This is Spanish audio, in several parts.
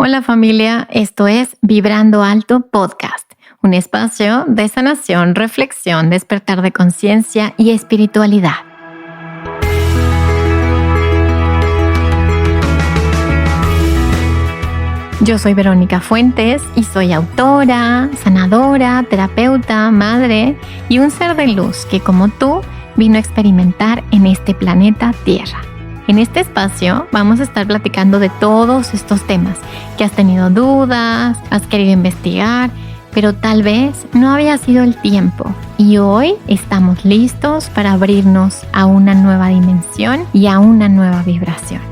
Hola familia, esto es Vibrando Alto Podcast, un espacio de sanación, reflexión, despertar de conciencia y espiritualidad. Yo soy Verónica Fuentes y soy autora, sanadora, terapeuta, madre y un ser de luz que como tú vino a experimentar en este planeta Tierra. En este espacio vamos a estar platicando de todos estos temas que has tenido dudas, has querido investigar, pero tal vez no había sido el tiempo. Y hoy estamos listos para abrirnos a una nueva dimensión y a una nueva vibración.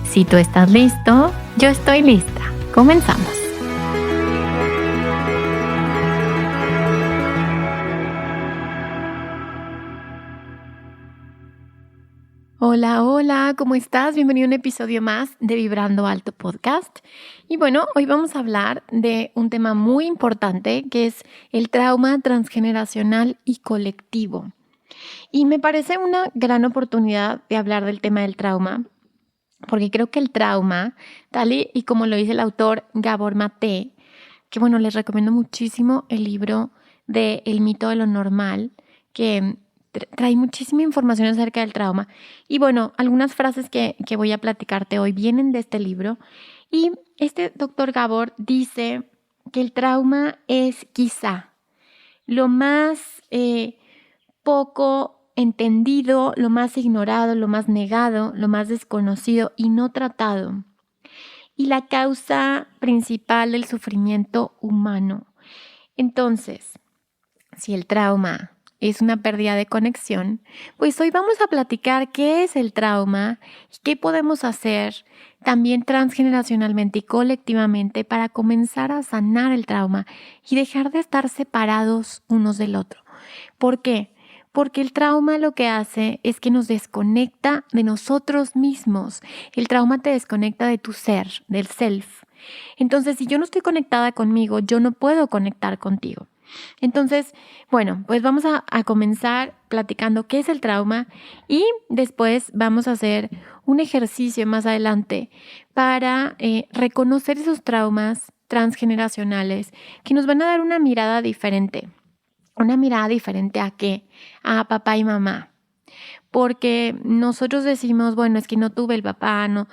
Si tú estás listo, yo estoy lista. Comenzamos. Hola, ¿cómo estás? Bienvenido a un episodio más de Vibrando Alto Podcast. Y bueno, hoy vamos a hablar de un tema muy importante que es el trauma transgeneracional y colectivo. Y me parece una gran oportunidad de hablar del tema del trauma, porque creo que el trauma, tal y como lo dice el autor Gabor Maté, que bueno, les recomiendo muchísimo el libro de El mito de lo normal, que trae muchísima información acerca del trauma. Y bueno, algunas frases que voy a platicarte hoy vienen de este libro. Y este doctor Gabor dice que el trauma es quizá lo más poco entendido, lo más ignorado, lo más negado, lo más desconocido y no tratado. Y la causa principal del sufrimiento humano. Entonces, si el trauma es una pérdida de conexión, pues hoy vamos a platicar qué es el trauma y qué podemos hacer también transgeneracionalmente y colectivamente para comenzar a sanar el trauma y dejar de estar separados unos del otro. ¿Por qué? Porque el trauma lo que hace es que nos desconecta de nosotros mismos. El trauma te desconecta de tu ser, del self. Entonces, si yo no estoy conectada conmigo, yo no puedo conectar contigo. Entonces, bueno, pues vamos a comenzar platicando qué es el trauma y después vamos a hacer un ejercicio más adelante para reconocer esos traumas transgeneracionales que nos van a dar una mirada diferente. ¿Una mirada diferente a qué? A papá y mamá. Porque nosotros decimos, bueno, es que no tuve el papá, no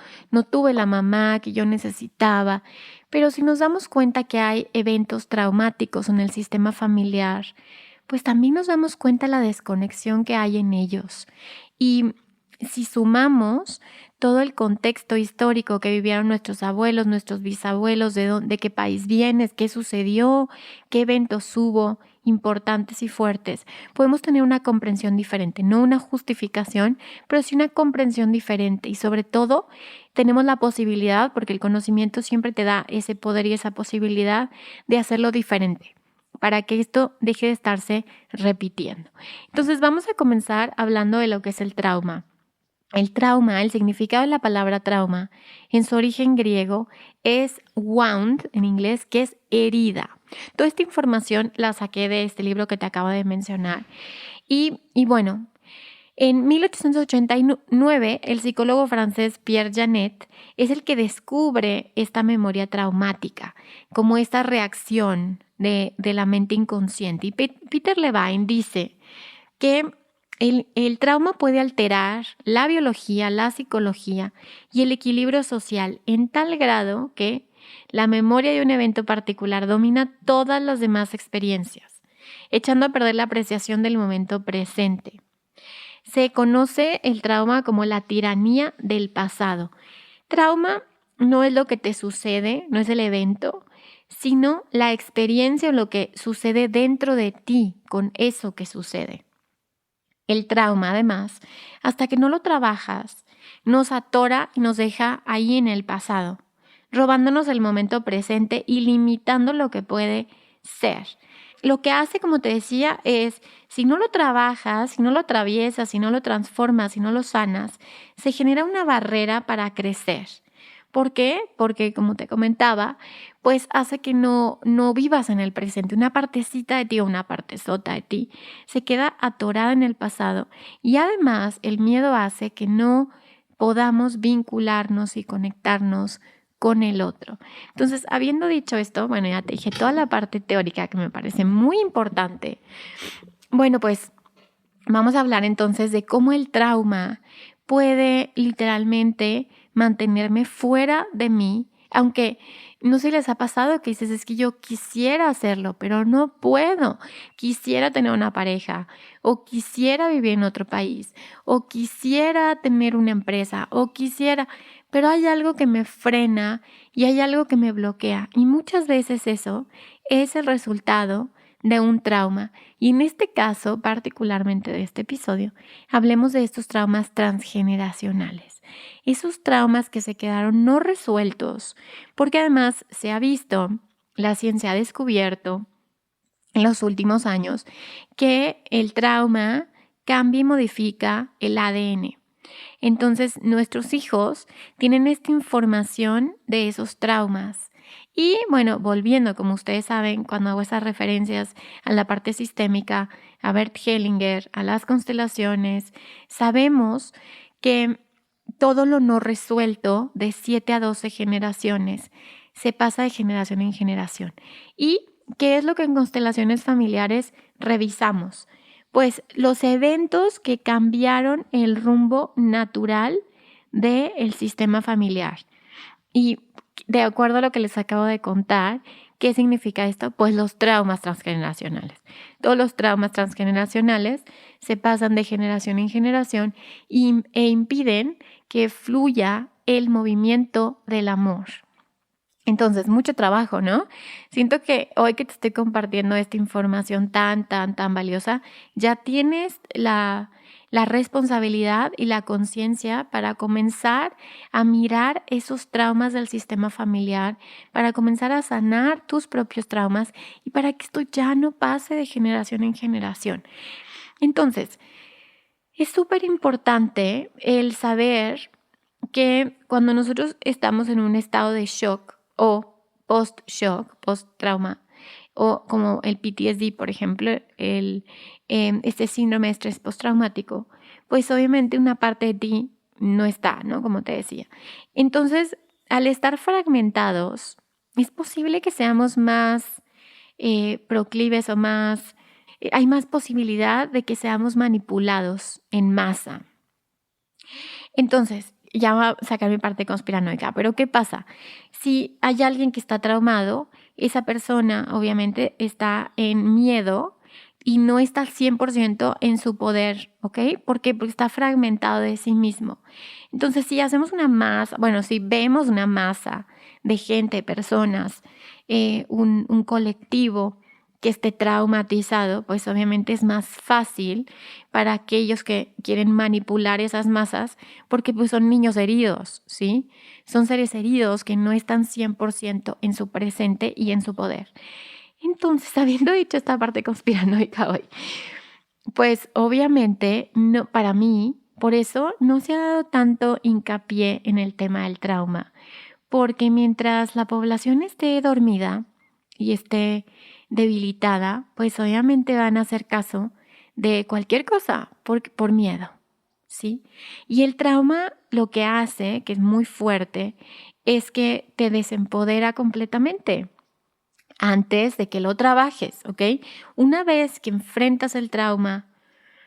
tuve la mamá que yo necesitaba. Pero si nos damos cuenta que hay eventos traumáticos en el sistema familiar, pues también nos damos cuenta de la desconexión que hay en ellos. Y si sumamos todo el contexto histórico que vivieron nuestros abuelos, nuestros bisabuelos, de qué país vienes, qué sucedió, qué eventos hubo importantes y fuertes, podemos tener una comprensión diferente, no una justificación, pero sí una comprensión diferente y sobre todo tenemos la posibilidad, porque el conocimiento siempre te da ese poder y esa posibilidad de hacerlo diferente para que esto deje de estarse repitiendo. Entonces vamos a comenzar hablando de lo que es el trauma. El trauma, el significado de la palabra trauma, en su origen griego es wound, en inglés, que es herida. Toda esta información la saqué de este libro que te acabo de mencionar. Y bueno, en 1889, el psicólogo francés Pierre Janet es el que descubre esta memoria traumática, como esta reacción de la mente inconsciente. Y Peter Levine dice que el trauma puede alterar la biología, la psicología y el equilibrio social en tal grado que la memoria de un evento particular domina todas las demás experiencias, echando a perder la apreciación del momento presente. Se conoce el trauma como la tiranía del pasado. Trauma no es lo que te sucede, no es el evento, sino la experiencia o lo que sucede dentro de ti con eso que sucede. El trauma, además, hasta que no lo trabajas, nos atora y nos deja ahí en el pasado, robándonos el momento presente y limitando lo que puede ser. Lo que hace, como te decía, es, si no lo trabajas, si no lo atraviesas, si no lo transformas, si no lo sanas, se genera una barrera para crecer. ¿Por qué? Porque, como te comentaba, pues hace que no vivas en el presente. Una partecita de ti o una partezota de ti se queda atorada en el pasado. Y además, el miedo hace que no podamos vincularnos y conectarnos con el otro. Entonces, habiendo dicho esto, bueno, ya te dije toda la parte teórica que me parece muy importante. Bueno, pues vamos a hablar entonces de cómo el trauma puede literalmente mantenerme fuera de mí, aunque no sé si les ha pasado que dices, es que yo quisiera hacerlo, pero no puedo. Quisiera tener una pareja, o quisiera vivir en otro país, o quisiera tener una empresa, o quisiera, pero hay algo que me frena y hay algo que me bloquea. Y muchas veces eso es el resultado de un trauma. Y en este caso, particularmente de este episodio, hablemos de estos traumas transgeneracionales. Esos traumas que se quedaron no resueltos, porque además se ha visto, la ciencia ha descubierto en los últimos años que el trauma cambia y modifica el ADN. Entonces, nuestros hijos tienen esta información de esos traumas. Y bueno, volviendo, como ustedes saben, cuando hago esas referencias a la parte sistémica, a Bert Hellinger, a las constelaciones, sabemos que todo lo no resuelto de 7 a 12 generaciones se pasa de generación en generación. ¿Y qué es lo que en constelaciones familiares revisamos? Pues los eventos que cambiaron el rumbo natural del sistema familiar. Y de acuerdo a lo que les acabo de contar, ¿qué significa esto? Pues los traumas transgeneracionales. Todos los traumas transgeneracionales se pasan de generación en generación e impiden que fluya el movimiento del amor. Entonces, mucho trabajo, ¿no? Siento que hoy que te estoy compartiendo esta información tan valiosa, ya tienes la responsabilidad y la conciencia para comenzar a mirar esos traumas del sistema familiar, para comenzar a sanar tus propios traumas y para que esto ya no pase de generación en generación. Entonces, es súper importante el saber que cuando nosotros estamos en un estado de shock o post-shock, post-trauma, o como el PTSD, por ejemplo, este síndrome de estrés postraumático, pues obviamente una parte de ti no está, ¿no? Como te decía. Entonces, al estar fragmentados, es posible que seamos más proclives o más, hay más posibilidad de que seamos manipulados en masa. Entonces, ya voy a sacar mi parte conspiranoica, pero ¿qué pasa? Si hay alguien que está traumado, esa persona obviamente está en miedo y no está al 100% en su poder, ¿ok? ¿Por qué? Porque está fragmentado de sí mismo. Entonces, si hacemos una masa, bueno, si vemos una masa de gente, personas, un colectivo que esté traumatizado, pues obviamente es más fácil para aquellos que quieren manipular esas masas, porque pues son niños heridos, ¿sí? Son seres heridos que no están 100% en su presente y en su poder. Entonces, habiendo dicho esta parte conspiranoica hoy, pues obviamente no, para mí, por eso no se ha dado tanto hincapié en el tema del trauma, porque mientras la población esté dormida y esté debilitada, pues obviamente van a hacer caso de cualquier cosa por miedo, ¿sí? Y el trauma lo que hace, que es muy fuerte, es que te desempodera completamente antes de que lo trabajes, ¿ok? Una vez que enfrentas el trauma,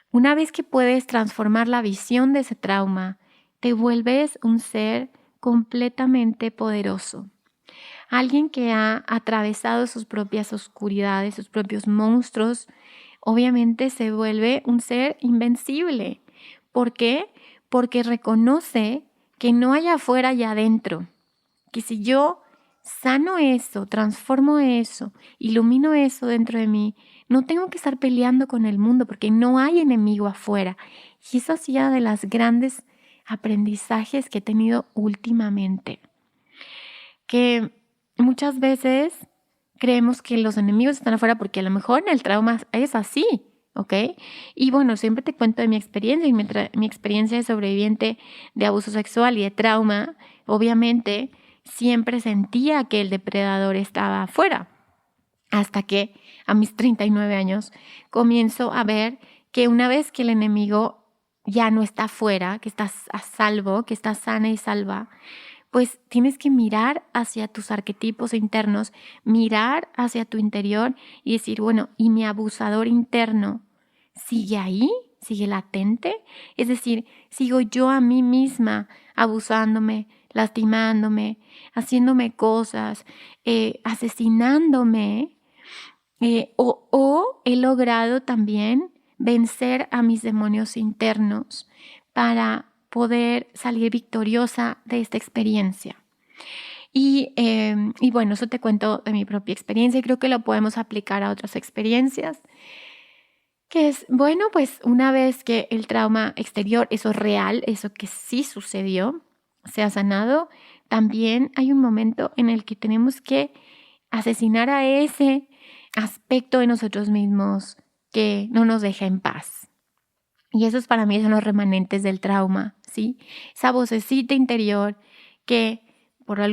una vez que puedes transformar la visión de ese trauma, te vuelves un ser completamente poderoso. Alguien que ha atravesado sus propias oscuridades, sus propios monstruos, obviamente se vuelve un ser invencible. ¿Por qué? Porque reconoce que no hay afuera y adentro. Que si yo sano eso, transformo eso, ilumino eso dentro de mí, no tengo que estar peleando con el mundo porque no hay enemigo afuera. Y eso ha sido de los grandes aprendizajes que he tenido últimamente. Que muchas veces creemos que los enemigos están afuera porque a lo mejor en el trauma es así, ¿ok? Y bueno, siempre te cuento de mi experiencia y mi experiencia de sobreviviente de abuso sexual y de trauma. Obviamente siempre sentía que el depredador estaba afuera, hasta que a mis 39 años comienzo a ver que una vez que el enemigo ya no está afuera, que está a salvo, que está sana y salva, pues tienes que mirar hacia tus arquetipos internos, mirar hacia tu interior y decir, bueno, ¿y mi abusador interno sigue ahí? ¿Sigue latente? Es decir, ¿sigo yo a mí misma abusándome, lastimándome, haciéndome cosas, asesinándome? O he logrado también vencer a mis demonios internos para poder salir victoriosa de esta experiencia. Y bueno, eso te cuento de mi propia experiencia y creo que lo podemos aplicar a otras experiencias. Que es, bueno, pues una vez que el trauma exterior, eso real, eso que sí sucedió, se ha sanado, también hay un momento en el que tenemos que asesinar a ese aspecto de nosotros mismos que no nos deja en paz. Y esos para mí son los remanentes del trauma, ¿sí? Esa vocecita interior que de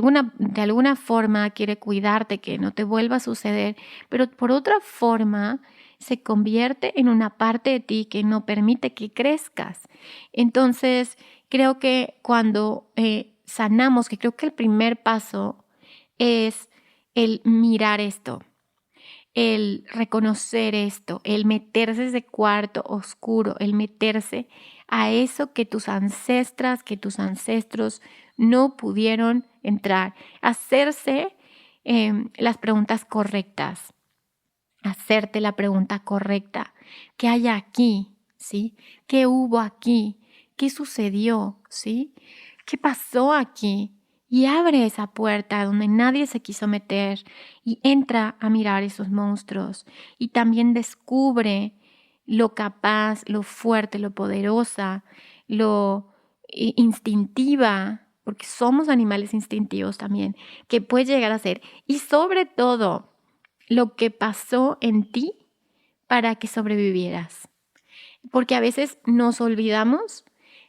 alguna forma quiere cuidarte, que no te vuelva a suceder, pero por otra forma se convierte en una parte de ti que no permite que crezcas. Entonces, creo que cuando sanamos, que creo que el primer paso es el mirar esto, el reconocer esto, el meterse a ese cuarto oscuro, el meterse a eso que tus ancestras, que tus ancestros no pudieron entrar, hacerse las preguntas correctas, hacerte la pregunta correcta, ¿qué hay aquí? ¿Sí? ¿Qué hubo aquí? ¿Qué sucedió? ¿Sí? ¿Qué pasó aquí? Y abre esa puerta donde nadie se quiso meter y entra a mirar esos monstruos y también descubre lo capaz, lo fuerte, lo poderosa, lo instintiva, porque somos animales instintivos también, que puedes llegar a ser. Y sobre todo, lo que pasó en ti para que sobrevivieras. Porque a veces nos olvidamos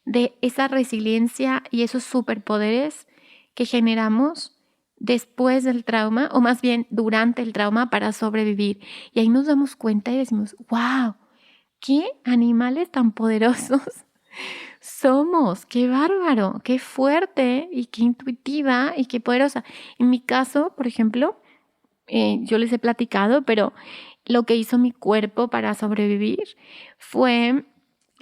de esa resiliencia y esos superpoderes que generamos después del trauma, o más bien durante el trauma, para sobrevivir. Y ahí nos damos cuenta y decimos, wow, qué animales tan poderosos somos, qué bárbaro, qué fuerte y qué intuitiva y qué poderosa. En mi caso, por ejemplo, yo les he platicado, pero lo que hizo mi cuerpo para sobrevivir fue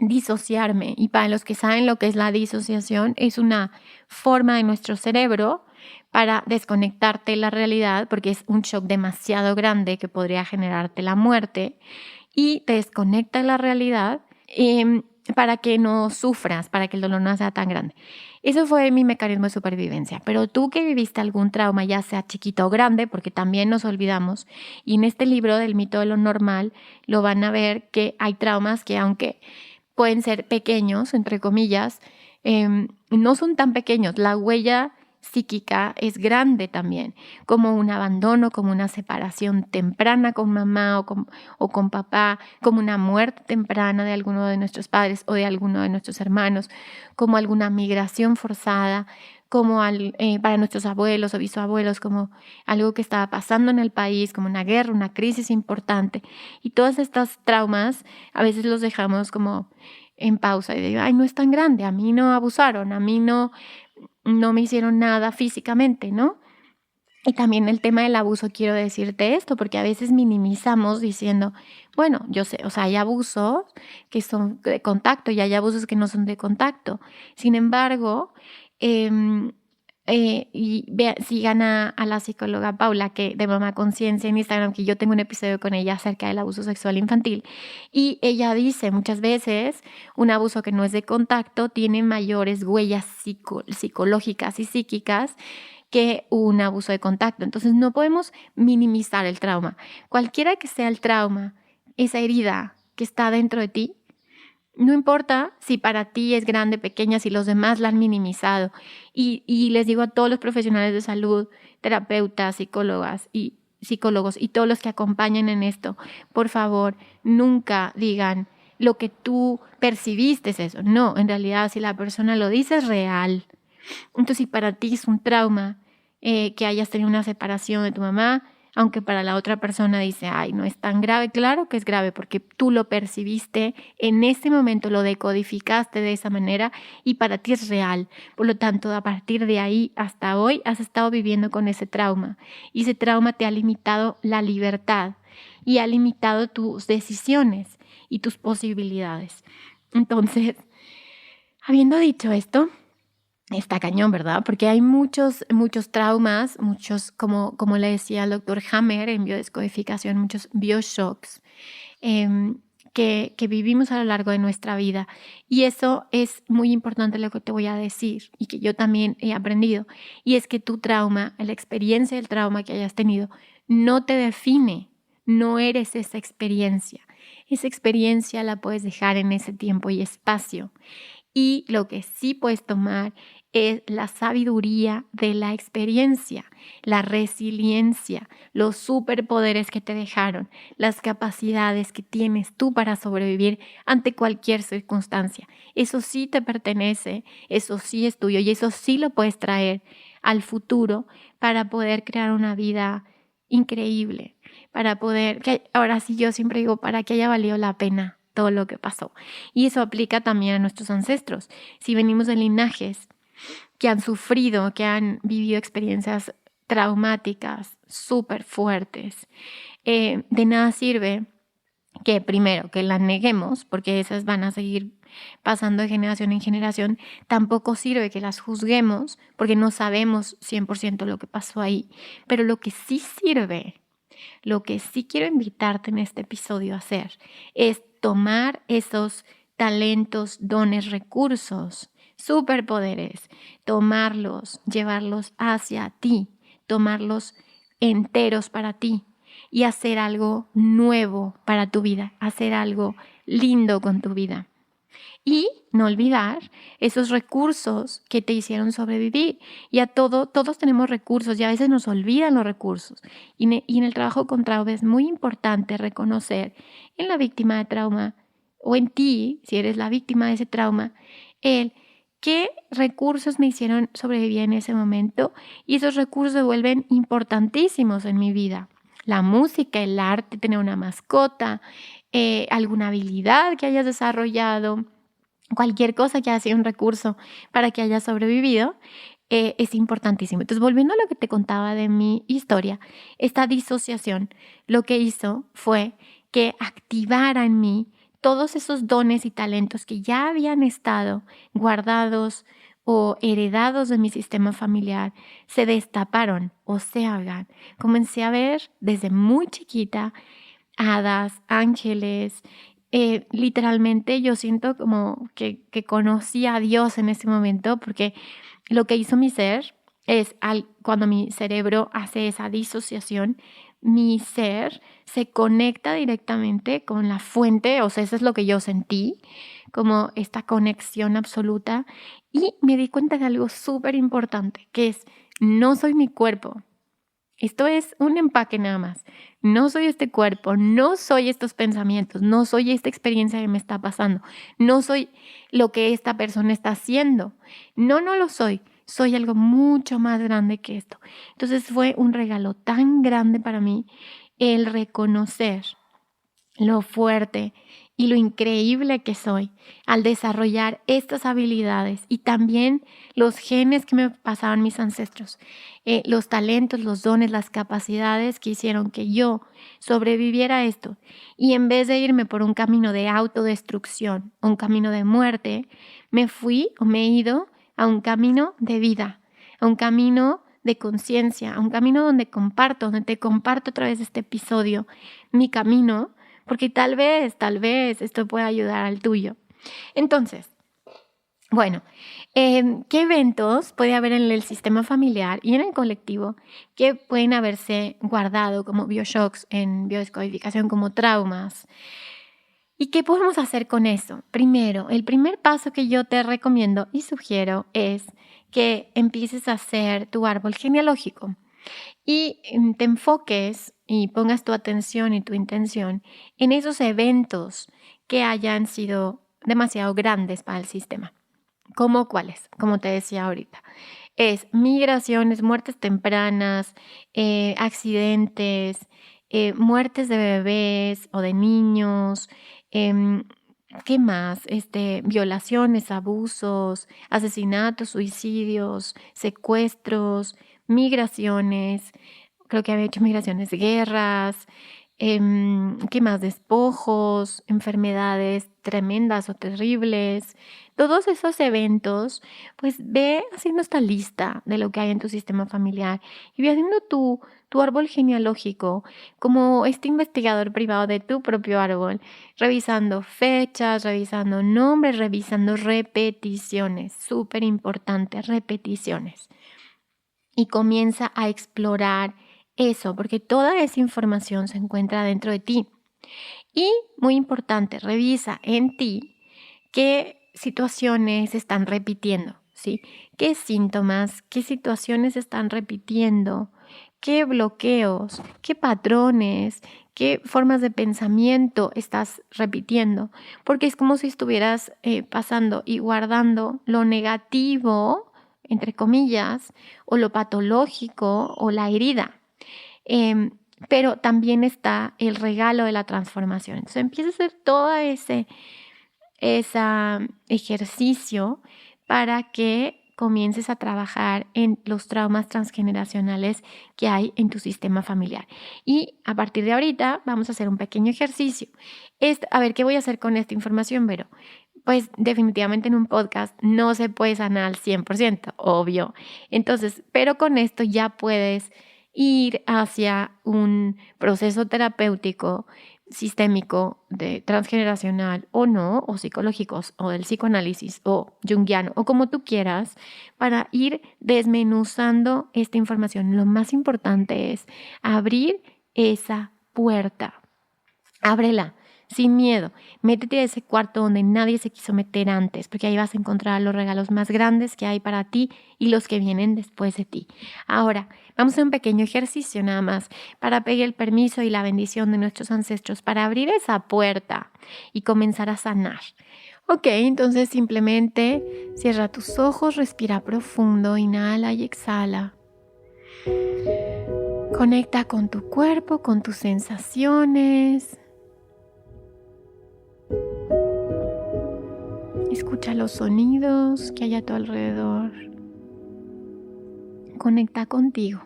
disociarme. Y para los que saben lo que es la disociación, es una forma de nuestro cerebro para desconectarte de la realidad, porque es un shock demasiado grande que podría generarte la muerte, y te desconecta de la realidad para que no sufras, para que el dolor no sea tan grande. Eso fue mi mecanismo de supervivencia. Pero tú que viviste algún trauma, ya sea chiquito o grande, porque también nos olvidamos, y en este libro del mito de lo normal lo van a ver que hay traumas que, aunque pueden ser pequeños, entre comillas, no son tan pequeños. La huella psíquica es grande también, como un abandono, como una separación temprana con mamá o con papá, como una muerte temprana de alguno de nuestros padres o de alguno de nuestros hermanos, como alguna migración forzada, como para nuestros abuelos o bisabuelos, como algo que estaba pasando en el país, como una guerra, una crisis importante. Y todos estos traumas a veces los dejamos como en pausa y digo, ay, no es tan grande, a mí no abusaron, a mí no me hicieron nada físicamente, ¿no? Y también el tema del abuso, quiero decirte esto, porque a veces minimizamos diciendo, bueno, yo sé, o sea, hay abusos que son de contacto y hay abusos que no son de contacto. Sin embargo, sigan a la psicóloga Paula, que de Mamá Conciencia en Instagram, que yo tengo un episodio con ella acerca del abuso sexual infantil. Y ella dice muchas veces, un abuso que no es de contacto tiene mayores huellas psicológicas y psíquicas que un abuso de contacto. Entonces no podemos minimizar el trauma. Cualquiera que sea el trauma, esa herida que está dentro de ti, no importa si para ti es grande, pequeña, si los demás la han minimizado. Y les digo a todos los profesionales de salud, terapeutas, psicólogos y todos los que acompañan en esto, por favor, nunca digan lo que tú percibiste es eso. No, en realidad si la persona lo dice es real. Entonces, si para ti es un trauma que hayas tenido una separación de tu mamá, aunque para la otra persona dice, ay, no es tan grave. Claro que es grave porque tú lo percibiste en ese momento, lo decodificaste de esa manera y para ti es real. Por lo tanto, a partir de ahí hasta hoy has estado viviendo con ese trauma y ese trauma te ha limitado la libertad y ha limitado tus decisiones y tus posibilidades. Entonces, habiendo dicho esto, está cañón, ¿verdad? Porque hay muchos traumas, como le decía el doctor Hammer en biodescodificación, muchos bioshocks que vivimos a lo largo de nuestra vida. Y eso es muy importante lo que te voy a decir y que yo también he aprendido. Y es que tu trauma, la experiencia del trauma que hayas tenido, no te define, no eres esa experiencia. Esa experiencia la puedes dejar en ese tiempo y espacio. Y lo que sí puedes tomar es la sabiduría de la experiencia, la resiliencia, los superpoderes que te dejaron, las capacidades que tienes tú para sobrevivir ante cualquier circunstancia. Eso sí te pertenece, eso sí es tuyo y eso sí lo puedes traer al futuro para poder crear una vida increíble, para poder, ahora sí yo siempre digo, para que haya valido la pena todo lo que pasó. Y eso aplica también a nuestros ancestros. Si venimos de linajes que han sufrido, que han vivido experiencias traumáticas súper fuertes, de nada sirve que primero que las neguemos, porque esas van a seguir pasando de generación en generación. Tampoco sirve que las juzguemos, porque no sabemos 100% lo que pasó ahí. Pero lo que sí sirve, lo que sí quiero invitarte en este episodio a hacer es tomar esos talentos, dones, recursos, superpoderes, tomarlos, llevarlos hacia ti, tomarlos enteros para ti y hacer algo nuevo para tu vida, hacer algo lindo con tu vida. Y no olvidar esos recursos que te hicieron sobrevivir. Y todos tenemos recursos y a veces nos olvidan los recursos. Y en el trabajo con trauma es muy importante reconocer en la víctima de trauma o en ti, si eres la víctima de ese trauma, qué recursos me hicieron sobrevivir en ese momento. Y esos recursos se vuelven importantísimos en mi vida. La música, el arte, tener una mascota, alguna habilidad que hayas desarrollado, cualquier cosa que haya sido un recurso para que haya sobrevivido, es importantísimo. Entonces, volviendo a lo que te contaba de mi historia, esta disociación lo que hizo fue que activara en mí todos esos dones y talentos que ya habían estado guardados o heredados de mi sistema familiar, se destaparon o se hagan. Comencé a ver desde muy chiquita hadas, ángeles. Literalmente yo siento como que conocí a Dios en ese momento, porque lo que hizo mi ser es cuando mi cerebro hace esa disociación, mi ser se conecta directamente con la fuente, o sea, eso es lo que yo sentí, como esta conexión absoluta, y me di cuenta de algo súper importante, que es, no soy mi cuerpo. Esto es un empaque nada más. No soy este cuerpo, no soy estos pensamientos, no soy esta experiencia que me está pasando, no soy lo que esta persona está haciendo. No lo soy. Soy algo mucho más grande que esto. Entonces fue un regalo tan grande para mí el reconocer lo fuerte y lo increíble que soy al desarrollar estas habilidades y también los genes que me pasaban mis ancestros, los talentos, los dones, las capacidades que hicieron que yo sobreviviera a esto. Y en vez de irme por un camino de autodestrucción, un camino de muerte, me he ido a un camino de vida, a un camino de conciencia, a un camino donde te comparto a través de este episodio mi camino, porque tal vez esto pueda ayudar al tuyo. Entonces, bueno, ¿qué eventos puede haber en el sistema familiar y en el colectivo que pueden haberse guardado como bioshocks en biodescodificación, como traumas? ¿Y qué podemos hacer con eso? Primero, el primer paso que yo te recomiendo y sugiero es que empieces a hacer tu árbol genealógico y te enfoques y pongas tu atención y tu intención en esos eventos que hayan sido demasiado grandes para el sistema. ¿Cómo cuáles? Como te decía ahorita. es migraciones, muertes tempranas, accidentes, muertes de bebés o de niños, ¿qué más? Violaciones, abusos, asesinatos, suicidios, secuestros, migraciones, creo que había hecho migraciones, guerras, ¿qué más? Despojos, enfermedades tremendas o terribles. Todos esos eventos, pues ve haciendo esta lista de lo que hay en tu sistema familiar y ve haciendo tu árbol genealógico como este investigador privado de tu propio árbol, revisando fechas, revisando nombres, revisando repeticiones, súper importante, repeticiones. Y comienza a explorar eso, porque toda esa información se encuentra dentro de ti. Y muy importante, revisa en ti qué situaciones se están repitiendo, ¿sí? ¿Qué síntomas, qué situaciones se están repitiendo? ¿Qué bloqueos, qué patrones, qué formas de pensamiento estás repitiendo? Porque es como si estuvieras pasando y guardando lo negativo, entre comillas, o lo patológico o la herida. Pero también está el regalo de la transformación. Entonces empieza a hacer todo ese ejercicio para que comiences a trabajar en los traumas transgeneracionales que hay en tu sistema familiar. Y a partir de ahorita vamos a hacer un pequeño ejercicio. A ver, ¿qué voy a hacer con esta información, Vero? Pues definitivamente en un podcast no se puede sanar al 100%, obvio. Entonces, pero con esto ya puedes ir hacia un proceso terapéutico sistémico, de transgeneracional o no, o psicológicos, o del psicoanálisis, o junguiano, o como tú quieras, para ir desmenuzando esta información. Lo más importante es abrir esa puerta. Ábrela, sin miedo. Métete a ese cuarto donde nadie se quiso meter antes, porque ahí vas a encontrar los regalos más grandes que hay para ti y los que vienen después de ti. Ahora, vamos a hacer un pequeño ejercicio nada más para pedir el permiso y la bendición de nuestros ancestros para abrir esa puerta y comenzar a sanar. Ok, entonces simplemente cierra tus ojos, respira profundo, inhala y exhala. Conecta con tu cuerpo, con tus sensaciones. Escucha los sonidos que hay a tu alrededor. Conecta contigo.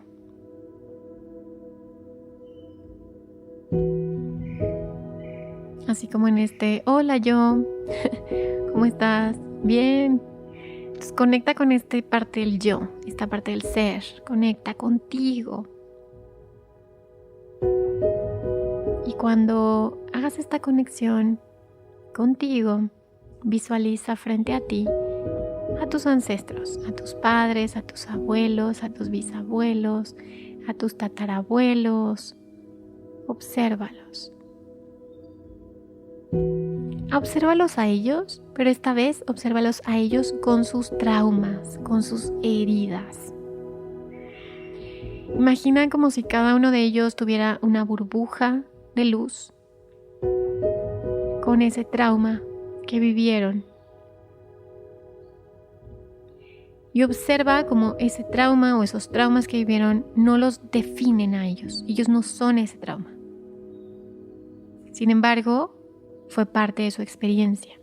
Así como en hola yo, ¿cómo estás? Bien. Entonces conecta con esta parte del yo, esta parte del ser. Conecta contigo. Y cuando hagas esta conexión contigo, visualiza frente a ti a tus ancestros, a tus padres, a tus abuelos, a tus bisabuelos, a tus tatarabuelos. Obsérvalos. Obsérvalos a ellos, pero esta vez obsérvalos a ellos con sus traumas, con sus heridas. Imagina como si cada uno de ellos tuviera una burbuja de luz con ese trauma que vivieron. Y observa cómo ese trauma o esos traumas que vivieron no los definen a ellos. Ellos no son ese trauma. Sin embargo, fue parte de su experiencia.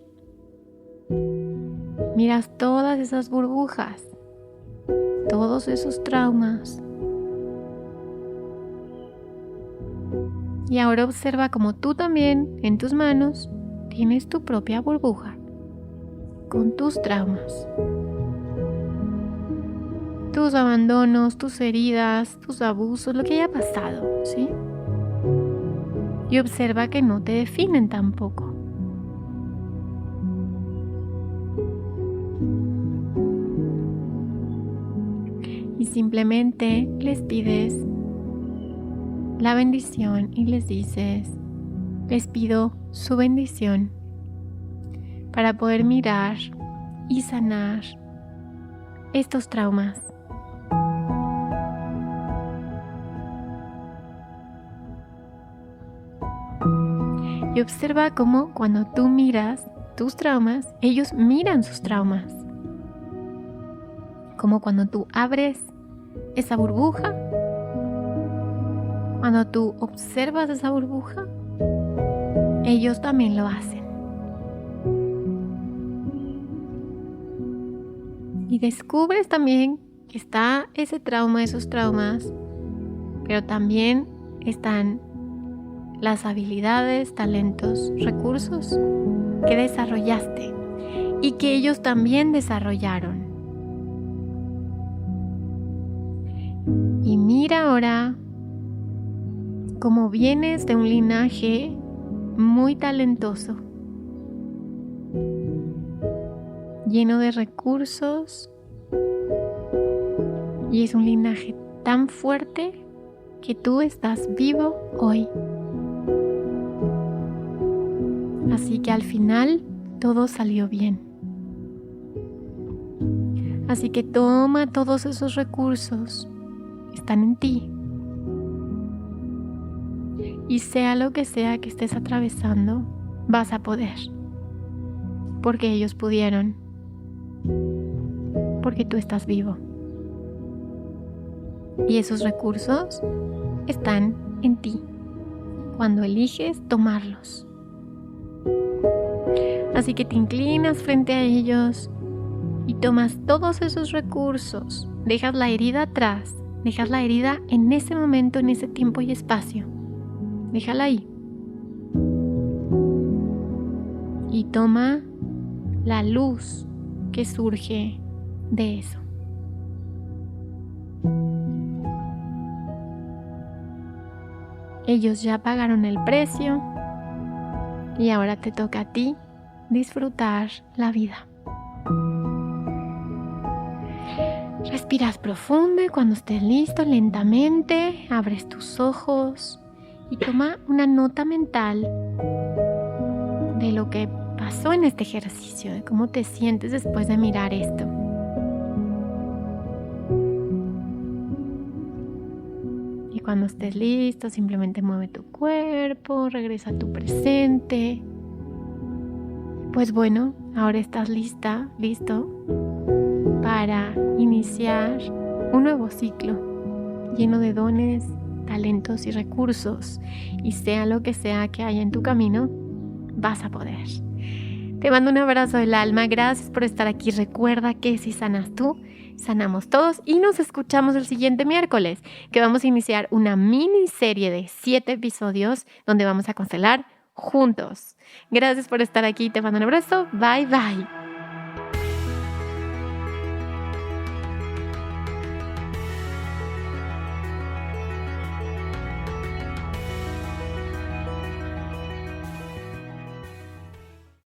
Miras todas esas burbujas, todos esos traumas. Y ahora observa cómo tú también, en tus manos, tienes tu propia burbuja con tus traumas. Tus abandonos, tus heridas, tus abusos, lo que haya pasado, ¿sí? Y observa que no te definen tampoco. Y simplemente les pides la bendición y les dices, les pido su bendición para poder mirar y sanar estos traumas. Y observa cómo cuando tú miras tus traumas, ellos miran sus traumas. como cuando tú abres esa burbuja, cuando tú observas esa burbuja, ellos también lo hacen. Y descubres también que está ese trauma, esos traumas, pero también están las habilidades, talentos, recursos que desarrollaste y que ellos también desarrollaron. Y mira ahora cómo vienes de un linaje muy talentoso, lleno de recursos, y es un linaje tan fuerte que tú estás vivo hoy. Así que al final todo salió bien. Así que toma todos esos recursos, están en ti. Y sea lo que sea que estés atravesando, vas a poder. Porque ellos pudieron. Porque tú estás vivo. Y esos recursos están en ti, cuando eliges tomarlos. Así que te inclinas frente a ellos y tomas todos esos recursos, dejas la herida atrás, dejas la herida en ese momento, en ese tiempo y espacio. Déjala ahí. Y toma la luz que surge de eso. Ellos ya pagaron el precio y ahora te toca a ti disfrutar la vida. Respiras profundo y cuando estés listo, lentamente abres tus ojos y toma una nota mental de lo que pasó en este ejercicio, de cómo te sientes después de mirar esto. Y cuando estés listo, simplemente mueve tu cuerpo, regresa a tu presente. Pues bueno, ahora estás listo para iniciar un nuevo ciclo lleno de dones, talentos y recursos. Y sea lo que sea que haya en tu camino, vas a poder. Te mando un abrazo del alma. Gracias por estar aquí. Recuerda que si sanas tú, sanamos todos. Y nos escuchamos el siguiente miércoles, que vamos a iniciar una miniserie de 7 episodios donde vamos a constelar juntos. Gracias por estar aquí. Te mando un abrazo. Bye, bye.